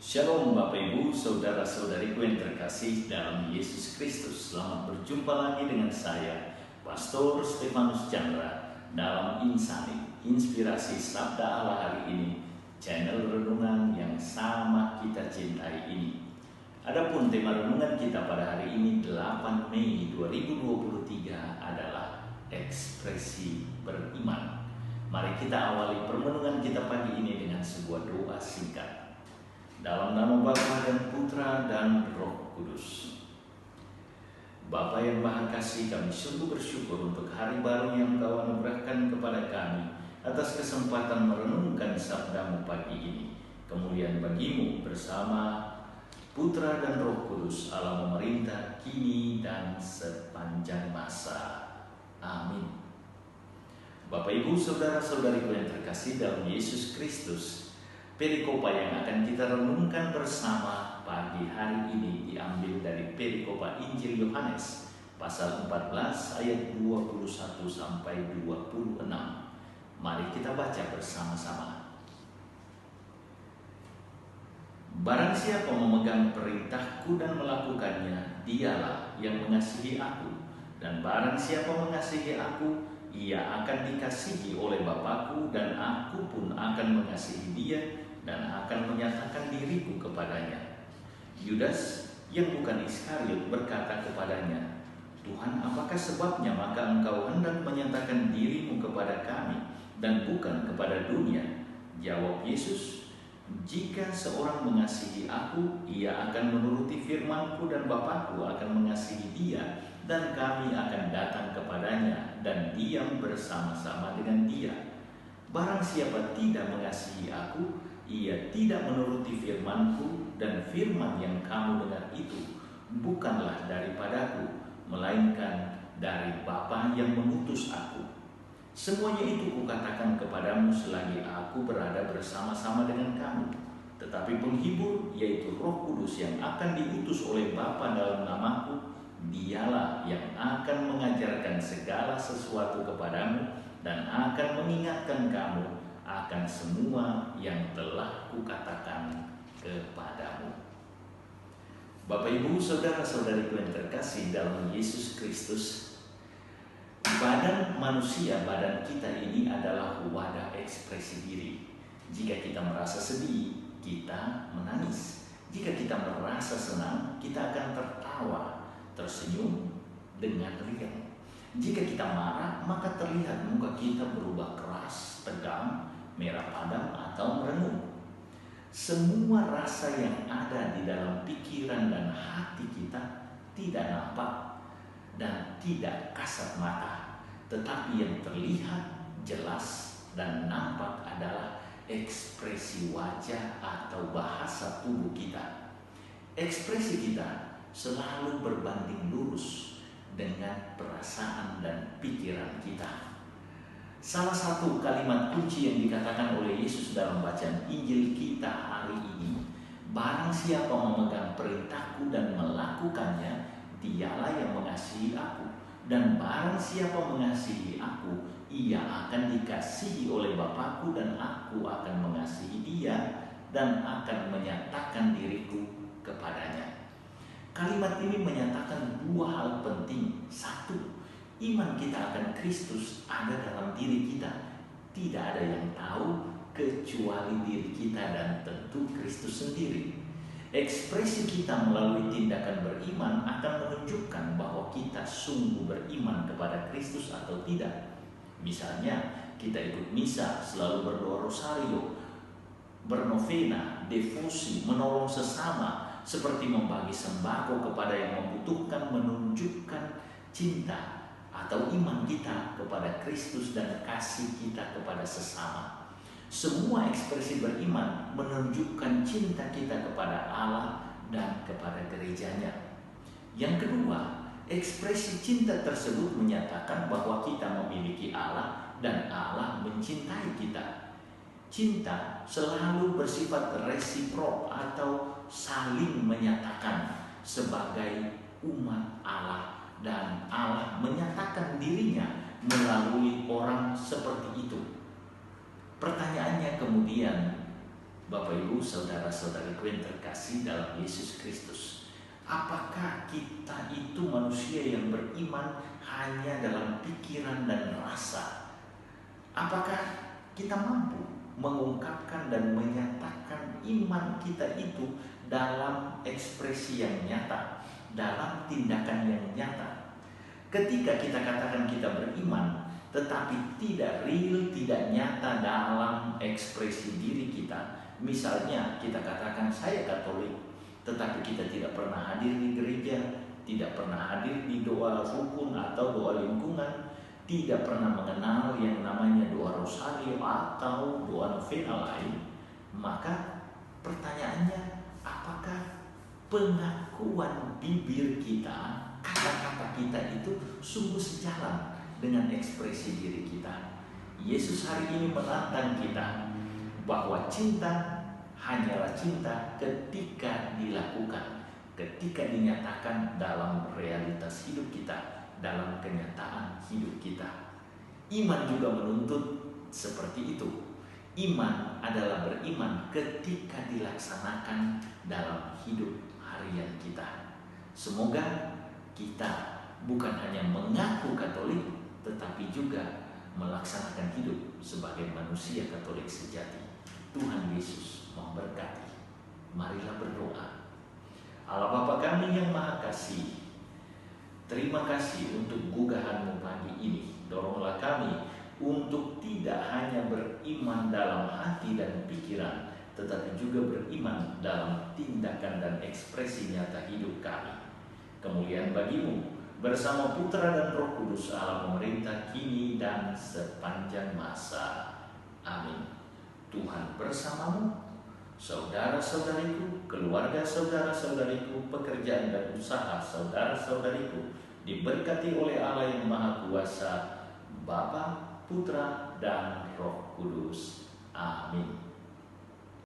Shalom Bapak Ibu, Saudara-saudariku yang terkasih dalam Yesus Kristus. Selamat berjumpa lagi dengan saya, Pastor Stefanus Chandra, dalam Insani, Inspirasi Sabda Allah hari ini, channel renungan yang sama kita cintai ini. Adapun tema renungan kita pada hari ini 8 Mei 2023 adalah ekspresi beriman. Mari kita awali permenungan kita pagi ini dengan sebuah doa singkat. Dalam nama Bapa dan Putra dan Roh Kudus. Bapa yang Maha Kasih, kami sungguh bersyukur untuk hari baru yang Kau anugerahkan kepada kami atas kesempatan merenungkan sabda-Mu pagi ini. Kemuliaan bagi-Mu bersama Putra dan Roh Kudus, Allah memerintah kini dan sepanjang masa. Amin. Bapak Ibu, Saudara-saudariku yang terkasih dalam Yesus Kristus, perikopa yang akan kita renungkan bersama pagi hari ini diambil dari perikopa Injil Yohanes pasal 14 ayat 21 sampai 26. Mari kita baca bersama-sama. Barang siapa memegang perintahku dan melakukannya, dialah yang mengasihi aku. Dan barang siapa mengasihi aku, ia akan dikasihi oleh Bapakku, dan aku pun akan mengasihi dia dan akan menyatakan diriku kepadanya. Yudas yang bukan Iskariot berkata kepadanya, Tuhan, apakah sebabnya maka engkau hendak menyatakan dirimu kepada kami dan bukan kepada dunia? Jawab Yesus, jika seorang mengasihi aku, ia akan menuruti firman-Ku, dan Bapakku akan mengasihi dia, dan kami akan datang kepadanya dan diam bersama-sama dengan dia. Barang siapa tidak mengasihi aku, ia tidak menuruti firman-Ku, dan firman yang kamu dengar itu bukanlah daripadaku, melainkan dari Bapa yang mengutus aku. Semuanya itu kukatakan kepadamu selagi aku berada bersama-sama dengan kamu. Tetapi penghibur, yaitu Roh Kudus yang akan diutus oleh Bapa dalam namaku, dialah yang akan mengajarkan segala sesuatu kepadamu dan akan mengingatkan kamu akan semua yang telah kukatakan kepadamu. Bapak Ibu, Saudara-saudariku yang terkasih dalam Yesus Kristus, badan manusia, badan kita ini adalah wadah ekspresi diri. Jika kita merasa sedih, kita menangis. Jika kita merasa senang, kita akan tertawa, tersenyum dengan riang. Jika kita marah, maka terlihat muka kita berubah keras, tegang, merah padam, atau merenung. Semua rasa yang ada di dalam pikiran dan hati kita tidak nampak dan tidak kasat mata, tetapi yang terlihat jelas dan nampak adalah ekspresi wajah atau bahasa tubuh kita. Ekspresi kita selalu berbanding lurus dengan perasaan dan pikiran kita. Salah satu kalimat kunci yang dikatakan oleh Yesus dalam bacaan Injil kita hari ini, barang siapa memegang perintahku dan melakukannya, dialah yang mengasihi aku. Dan barang siapa mengasihi aku, ia akan dikasihi oleh Bapakku, dan aku akan mengasihi dia dan akan menyatakan diriku kepadanya. Kalimat ini menyatakan dua hal penting. Satu, iman kita akan Kristus ada dalam diri kita. Tidak ada yang tahu kecuali diri kita dan tentu Kristus sendiri. Ekspresi kita melalui tindakan beriman akan menunjukkan bahwa kita sungguh beriman kepada Kristus atau tidak. Misalnya, kita ikut misa, selalu berdoa rosario, bernovena, devosi, menolong sesama, seperti membagi sembako kepada yang membutuhkan, menunjukkan cinta atau iman kita kepada Kristus dan kasih kita kepada sesama. Semua ekspresi beriman menunjukkan cinta kita kepada Allah dan kepada gerejanya. Yang kedua, ekspresi cinta tersebut menyatakan bahwa kita memiliki Allah dan Allah mencintai kita. Cinta selalu bersifat resiprok atau saling menyatakan sebagai umat Allah, dan Allah menyatakan dirinya melalui orang seperti itu. Pertanyaannya kemudian, Bapak Ibu, saudara-saudariku yang terkasih dalam Yesus Kristus, apakah kita itu manusia yang beriman hanya dalam pikiran dan rasa? Apakah kita mampu mengungkapkan dan menyatakan iman kita itu dalam ekspresi yang nyata, dalam tindakan yang nyata? Ketika kita katakan kita beriman, tetapi tidak real, tidak nyata dalam ekspresi diri kita. Misalnya kita katakan saya Katolik, tetapi kita tidak pernah hadir di gereja, tidak pernah hadir di doa rukun atau doa lingkungan, tidak pernah mengenal yang namanya doa rosario atau doa novena lain, maka pertanyaannya, apakah pengakuan bibir kita, kata-kata kita itu sungguh sejalan dengan ekspresi diri kita? Yesus hari ini menantang kita bahwa cinta hanyalah cinta ketika dilakukan, ketika dinyatakan dalam realitas hidup kita, dalam kenyataan hidup kita. Iman juga menuntut seperti itu. Iman adalah beriman ketika dilaksanakan dalam hidup harian kita. Semoga kita bukan hanya mengaku Katolik, tetapi juga melaksanakan hidup sebagai manusia Katolik sejati. Tuhan Yesus memberkati. Marilah berdoa. Allah Bapa kami yang Maha Kasih, terima kasih untuk gugah-Mu pagi ini. Doronglah kami untuk tidak hanya beriman dalam hati dan pikiran, tetapi juga beriman dalam tindakan dan ekspresi nyata hidup kami. Kemuliaan bagi-Mu bersama Putra dan Roh Kudus Allah memerintah kini dan sepanjang masa. Amin. Tuhan bersamamu, saudara-saudariku, keluarga saudara-saudariku, pekerjaan dan usaha saudara-saudariku diberkati oleh Allah yang Maha Kuasa, Bapa, Putra, dan Roh Kudus. Amin.